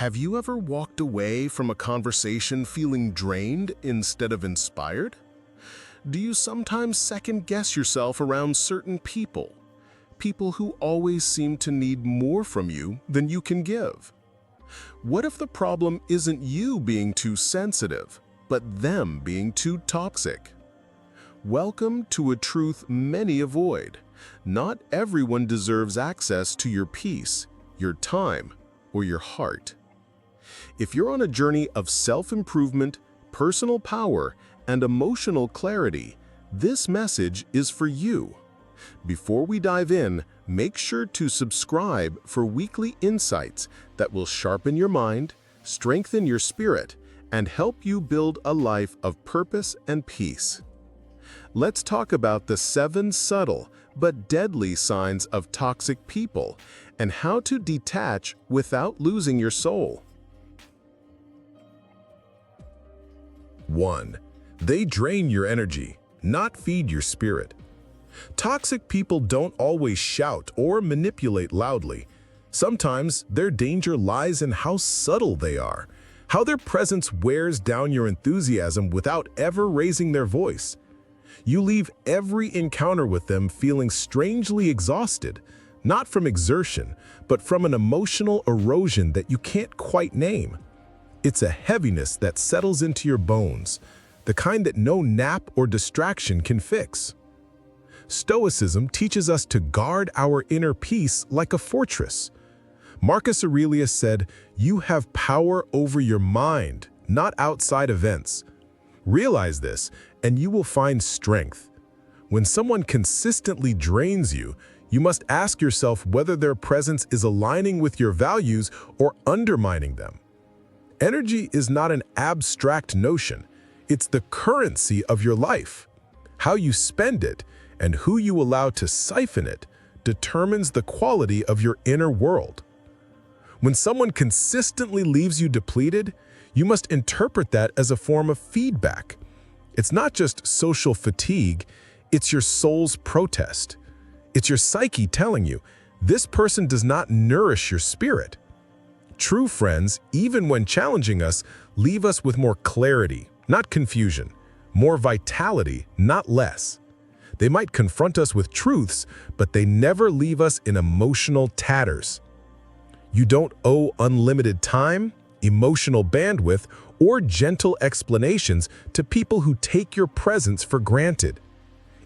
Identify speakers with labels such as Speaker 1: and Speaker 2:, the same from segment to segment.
Speaker 1: Have you ever walked away from a conversation feeling drained instead of inspired? Do you sometimes second-guess yourself around certain people? People who always seem to need more from you than you can give? What if the problem isn't you being too sensitive, but them being too toxic? Welcome to a truth many avoid. Not everyone deserves access to your peace, your time, or your heart. If you're on a journey of self-improvement, personal power, and emotional clarity, this message is for you. Before we dive in, make sure to subscribe for weekly insights that will sharpen your mind, strengthen your spirit, and help you build a life of purpose and peace. Let's talk about the 7 subtle but deadly signs of toxic people and how to detach without losing your soul. 1. They drain your energy, not feed your spirit. Toxic people don't always shout or manipulate loudly. Sometimes their danger lies in how subtle they are, how their presence wears down your enthusiasm without ever raising their voice. You leave every encounter with them feeling strangely exhausted, not from exertion, but from an emotional erosion that you can't quite name. It's a heaviness that settles into your bones, the kind that no nap or distraction can fix. Stoicism teaches us to guard our inner peace like a fortress. Marcus Aurelius said, "You have power over your mind, not outside events." Realize this, and you will find strength. When someone consistently drains you, you must ask yourself whether their presence is aligning with your values or undermining them. Energy is not an abstract notion. It's the currency of your life. How you spend it and who you allow to siphon it determines the quality of your inner world. When someone consistently leaves you depleted, you must interpret that as a form of feedback. It's not just social fatigue, it's your soul's protest. It's your psyche telling you, this person does not nourish your spirit. True friends, even when challenging us, leave us with more clarity, not confusion, more vitality, not less. They might confront us with truths, but they never leave us in emotional tatters. You don't owe unlimited time, emotional bandwidth, or gentle explanations to people who take your presence for granted.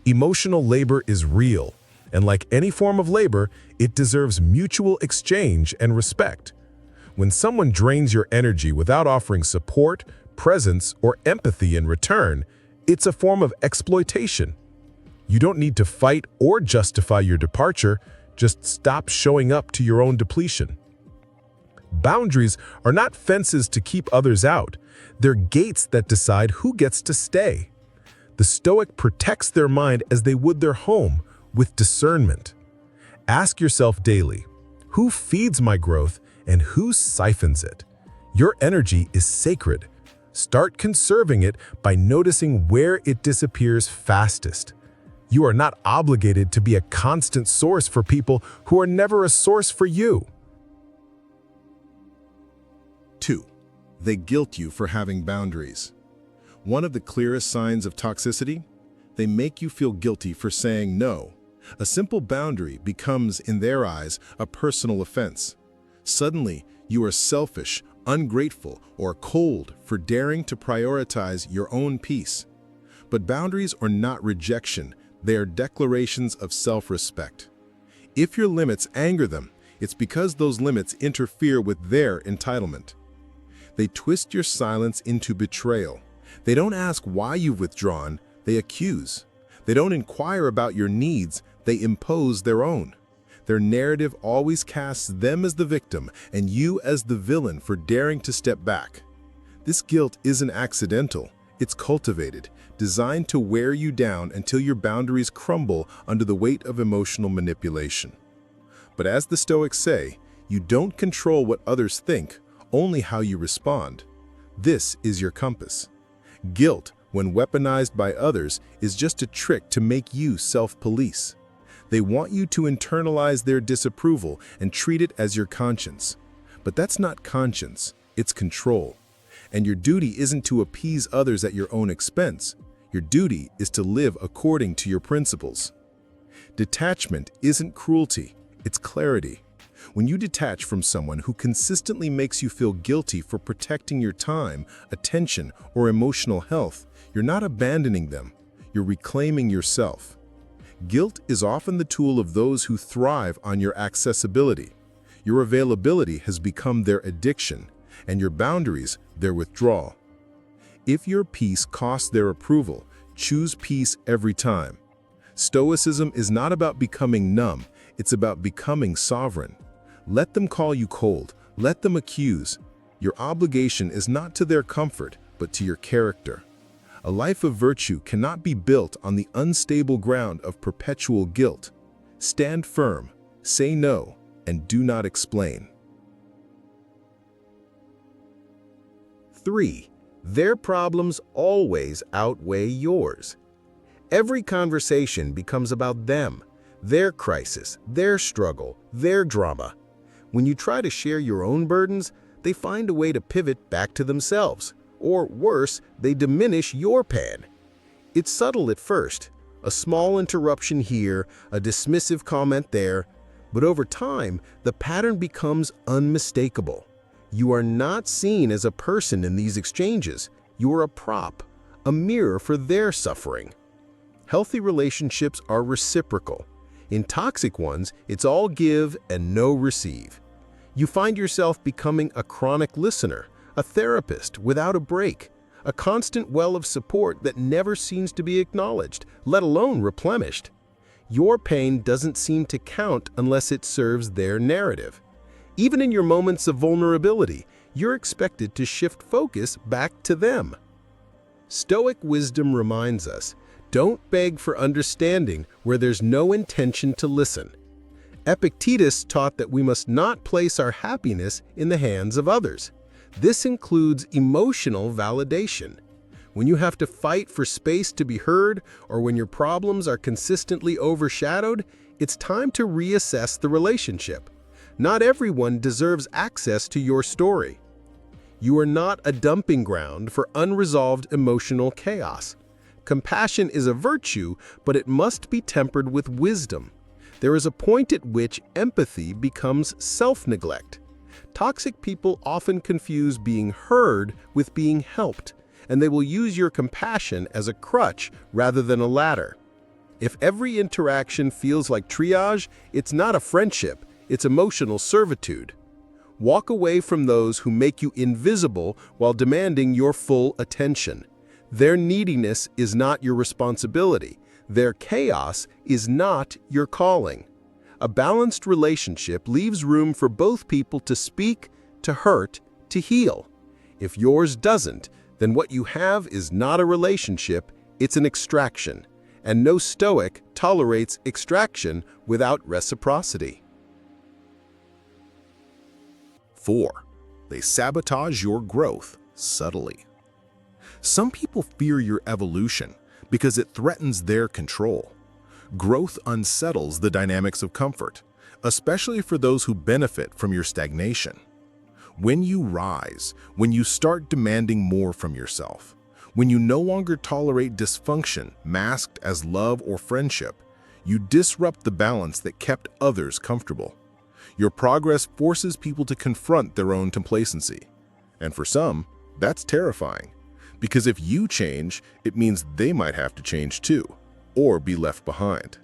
Speaker 1: Emotional labor is real, and like any form of labor, it deserves mutual exchange and respect. When someone drains your energy without offering support, presence, or empathy in return, it's a form of exploitation. You don't need to fight or justify your departure, just stop showing up to your own depletion. Boundaries are not fences to keep others out, they're gates that decide who gets to stay. The Stoic protects their mind as they would their home, with discernment. Ask yourself daily, who feeds my growth and who siphons it? Your energy is sacred. Start conserving it by noticing where it disappears fastest. You are not obligated to be a constant source for people who are never a source for you. 2. They guilt you for having boundaries. One of the clearest signs of toxicity? They make you feel guilty for saying no. A simple boundary becomes, in their eyes, a personal offense. Suddenly, you are selfish, ungrateful, or cold for daring to prioritize your own peace. But boundaries are not rejection, they are declarations of self-respect. If your limits anger them, it's because those limits interfere with their entitlement. They twist your silence into betrayal. They don't ask why you've withdrawn, they accuse. They don't inquire about your needs, they impose their own. Their narrative always casts them as the victim and you as the villain for daring to step back. This guilt isn't accidental, it's cultivated, designed to wear you down until your boundaries crumble under the weight of emotional manipulation. But as the Stoics say, you don't control what others think, only how you respond. This is your compass. Guilt, when weaponized by others, is just a trick to make you self-police. They want you to internalize their disapproval and treat it as your conscience. But that's not conscience, it's control. And your duty isn't to appease others at your own expense. Your duty is to live according to your principles. Detachment isn't cruelty, it's clarity. When you detach from someone who consistently makes you feel guilty for protecting your time, attention, or emotional health, you're not abandoning them, you're reclaiming yourself. Guilt is often the tool of those who thrive on your accessibility. Your availability has become their addiction, and your boundaries their withdrawal. If your peace costs their approval, choose peace every time. Stoicism is not about becoming numb, it's about becoming sovereign. Let them call you cold, let them accuse. Your obligation is not to their comfort, but to your character. A life of virtue cannot be built on the unstable ground of perpetual guilt. Stand firm, say no, and do not explain.
Speaker 2: 3. Their problems always outweigh yours. Every conversation becomes about them, their crisis, their struggle, their drama. When you try to share your own burdens, they find a way to pivot back to themselves. Or worse, they diminish your pain. It's subtle at first, a small interruption here, a dismissive comment there, but over time, the pattern becomes unmistakable. You are not seen as a person in these exchanges. You are a prop, a mirror for their suffering. Healthy relationships are reciprocal. In toxic ones, it's all give and no receive. You find yourself becoming a chronic listener, a therapist without a break, a constant well of support that never seems to be acknowledged, let alone replenished. Your pain doesn't seem to count unless it serves their narrative. Even in your moments of vulnerability, you're expected to shift focus back to them. Stoic wisdom reminds us, don't beg for understanding where there's no intention to listen. Epictetus taught that we must not place our happiness in the hands of others. This includes emotional validation. When you have to fight for space to be heard, or when your problems are consistently overshadowed, it's time to reassess the relationship. Not everyone deserves access to your story. You are not a dumping ground for unresolved emotional chaos. Compassion is a virtue, but it must be tempered with wisdom. There is a point at which empathy becomes self-neglect. Toxic people often confuse being heard with being helped, and they will use your compassion as a crutch rather than a ladder. If every interaction feels like triage, it's not a friendship, it's emotional servitude. Walk away from those who make you invisible while demanding your full attention. Their neediness is not your responsibility. Their chaos is not your calling. A balanced relationship leaves room for both people to speak, to hurt, to heal. If yours doesn't, then what you have is not a relationship, it's an extraction. And no Stoic tolerates extraction without reciprocity.
Speaker 1: 4. They sabotage your growth subtly. Some people fear your evolution because it threatens their control. Growth unsettles the dynamics of comfort, especially for those who benefit from your stagnation. When you rise, when you start demanding more from yourself, when you no longer tolerate dysfunction masked as love or friendship, you disrupt the balance that kept others comfortable. Your progress forces people to confront their own complacency. And for some, that's terrifying. Because if you change, it means they might have to change too, or be left behind.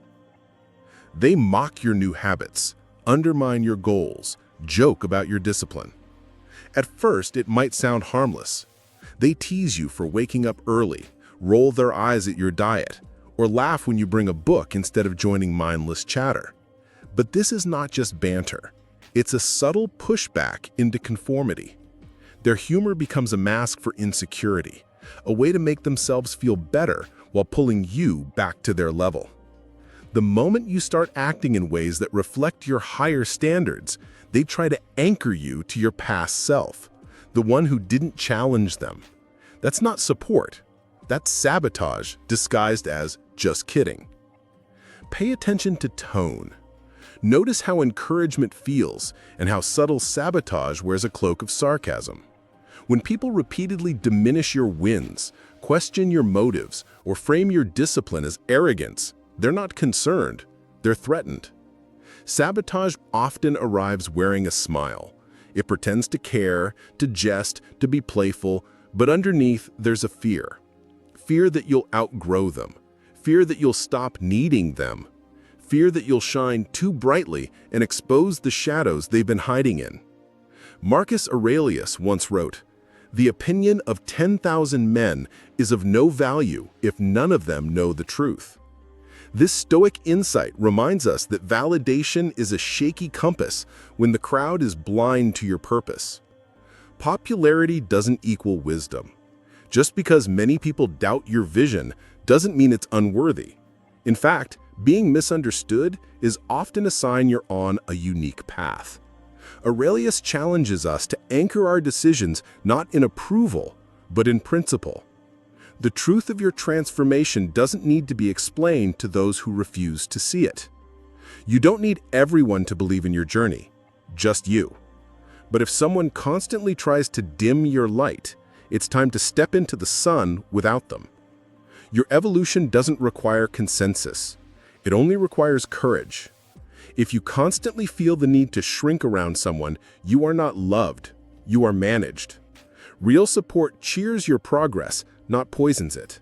Speaker 1: They mock your new habits, undermine your goals, joke about your discipline. At first, it might sound harmless. They tease you for waking up early, roll their eyes at your diet, or laugh when you bring a book instead of joining mindless chatter. But this is not just banter. It's a subtle pushback into conformity. Their humor becomes a mask for insecurity, a way to make themselves feel better while pulling you back to their level. The moment you start acting in ways that reflect your higher standards, they try to anchor you to your past self, the one who didn't challenge them. That's not support. That's sabotage disguised as just kidding. Pay attention to tone. Notice how encouragement feels and how subtle sabotage wears a cloak of sarcasm. When people repeatedly diminish your wins, question your motives, or frame your discipline as arrogance, they're not concerned, they're threatened. Sabotage often arrives wearing a smile. It pretends to care, to jest, to be playful, but underneath there's a fear. Fear that you'll outgrow them. Fear that you'll stop needing them. Fear that you'll shine too brightly and expose the shadows they've been hiding in. Marcus Aurelius once wrote, "The opinion of 10,000 men is of no value if none of them know the truth." This Stoic insight reminds us that validation is a shaky compass when the crowd is blind to your purpose. Popularity doesn't equal wisdom. Just because many people doubt your vision doesn't mean it's unworthy. In fact, being misunderstood is often a sign you're on a unique path. Aurelius challenges us to anchor our decisions not in approval, but in principle. The truth of your transformation doesn't need to be explained to those who refuse to see it. You don't need everyone to believe in your journey, just you. But if someone constantly tries to dim your light, it's time to step into the sun without them. Your evolution doesn't require consensus. It only requires courage. If you constantly feel the need to shrink around someone, you are not loved, you are managed. Real support cheers your progress, not poisons it.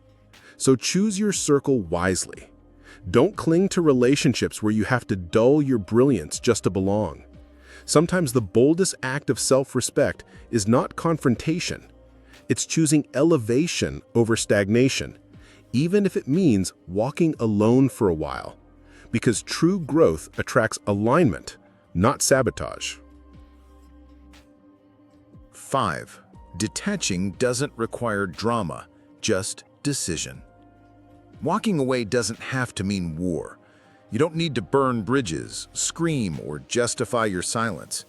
Speaker 1: So choose your circle wisely. Don't cling to relationships where you have to dull your brilliance just to belong. Sometimes the boldest act of self-respect is not confrontation. It's choosing elevation over stagnation, even if it means walking alone for a while. Because true growth attracts alignment, not sabotage.
Speaker 2: 5. Detaching doesn't require drama, just decision. Walking away doesn't have to mean war. You don't need to burn bridges, scream, or justify your silence.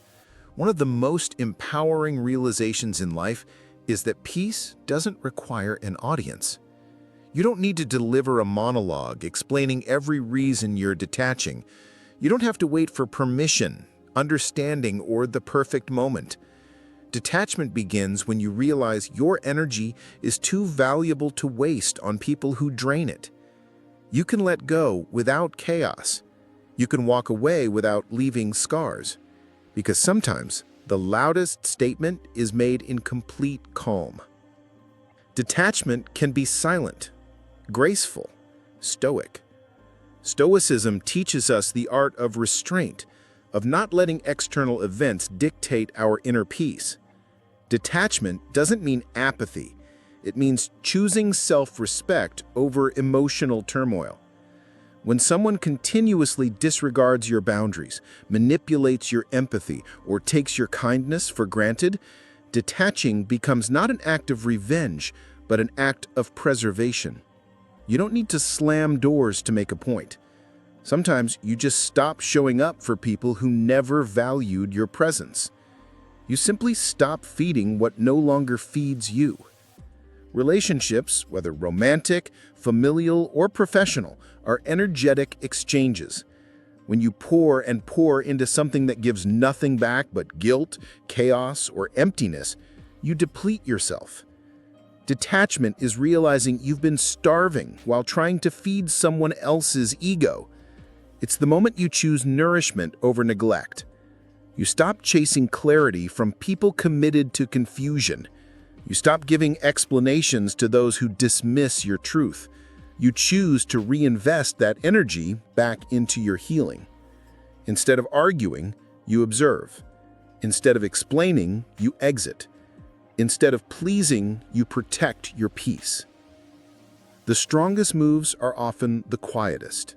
Speaker 2: One of the most empowering realizations in life is that peace doesn't require an audience. You don't need to deliver a monologue explaining every reason you're detaching. You don't have to wait for permission, understanding, or the perfect moment. Detachment begins when you realize your energy is too valuable to waste on people who drain it. You can let go without chaos. You can walk away without leaving scars. Because sometimes the loudest statement is made in complete calm. Detachment can be silent, graceful, stoic. Stoicism teaches us the art of restraint, of not letting external events dictate our inner peace. Detachment doesn't mean apathy. It means choosing self-respect over emotional turmoil. When someone continuously disregards your boundaries, manipulates your empathy, or takes your kindness for granted, detaching becomes not an act of revenge, but an act of preservation. You don't need to slam doors to make a point. Sometimes you just stop showing up for people who never valued your presence. You simply stop feeding what no longer feeds you. Relationships, whether romantic, familial, or professional, are energetic exchanges. When you pour and pour into something that gives nothing back but guilt, chaos, or emptiness, you deplete yourself. Detachment is realizing you've been starving while trying to feed someone else's ego. It's the moment you choose nourishment over neglect. You stop chasing clarity from people committed to confusion. You stop giving explanations to those who dismiss your truth. You choose to reinvest that energy back into your healing. Instead of arguing, you observe. Instead of explaining, you exit. Instead of pleasing, you protect your peace. The strongest moves are often the quietest.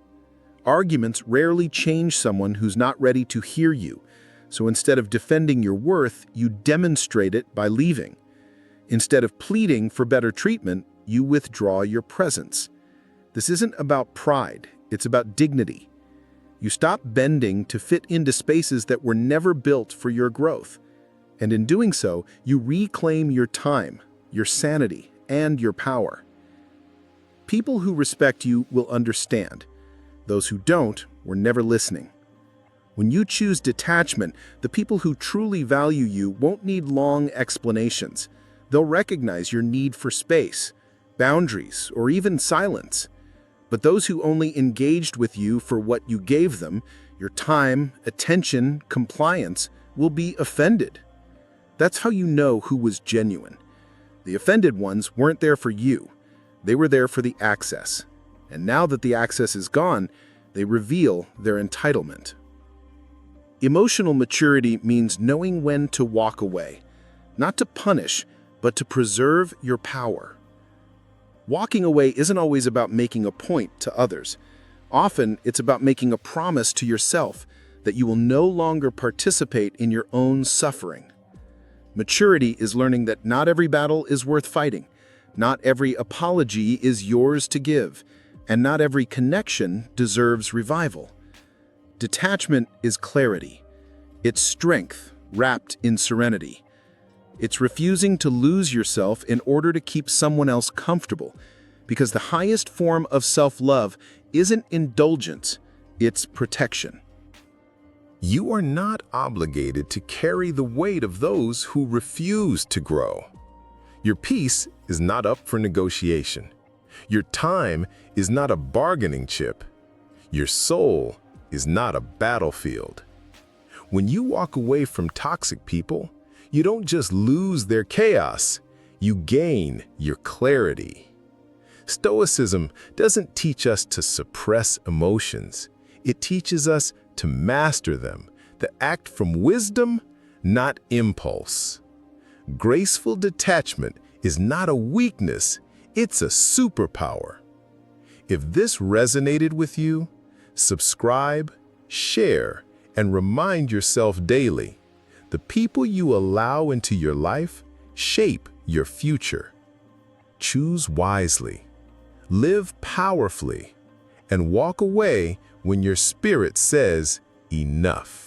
Speaker 2: Arguments rarely change someone who's not ready to hear you, so instead of defending your worth, you demonstrate it by leaving. Instead of pleading for better treatment, you withdraw your presence. This isn't about pride, it's about dignity. You stop bending to fit into spaces that were never built for your growth. And in doing so, you reclaim your time, your sanity, and your power. People who respect you will understand. Those who don't were never listening. When you choose detachment, the people who truly value you won't need long explanations. They'll recognize your need for space, boundaries, or even silence. But those who only engaged with you for what you gave them, your time, attention, compliance, will be offended. That's how you know who was genuine. The offended ones weren't there for you. They were there for the access. And now that the access is gone, they reveal their entitlement. Emotional maturity means knowing when to walk away, not to punish, but to preserve your power. Walking away isn't always about making a point to others. Often, it's about making a promise to yourself that you will no longer participate in your own suffering. Maturity is learning that not every battle is worth fighting, not every apology is yours to give, and not every connection deserves revival. Detachment is clarity. It's strength wrapped in serenity. It's refusing to lose yourself in order to keep someone else comfortable, because the highest form of self-love isn't indulgence, it's protection.
Speaker 1: You are not obligated to carry the weight of those who refuse to grow. Your peace is not up for negotiation. Your time is not a bargaining chip. Your soul is not a battlefield. When you walk away from toxic people, you don't just lose their chaos, you gain your clarity. Stoicism doesn't teach us to suppress emotions. It teaches us to master them, to act from wisdom, not impulse. Graceful detachment is not a weakness, it's a superpower. If this resonated with you, subscribe, share, and remind yourself daily, the people you allow into your life shape your future. Choose wisely, live powerfully, and walk away when your spirit says enough.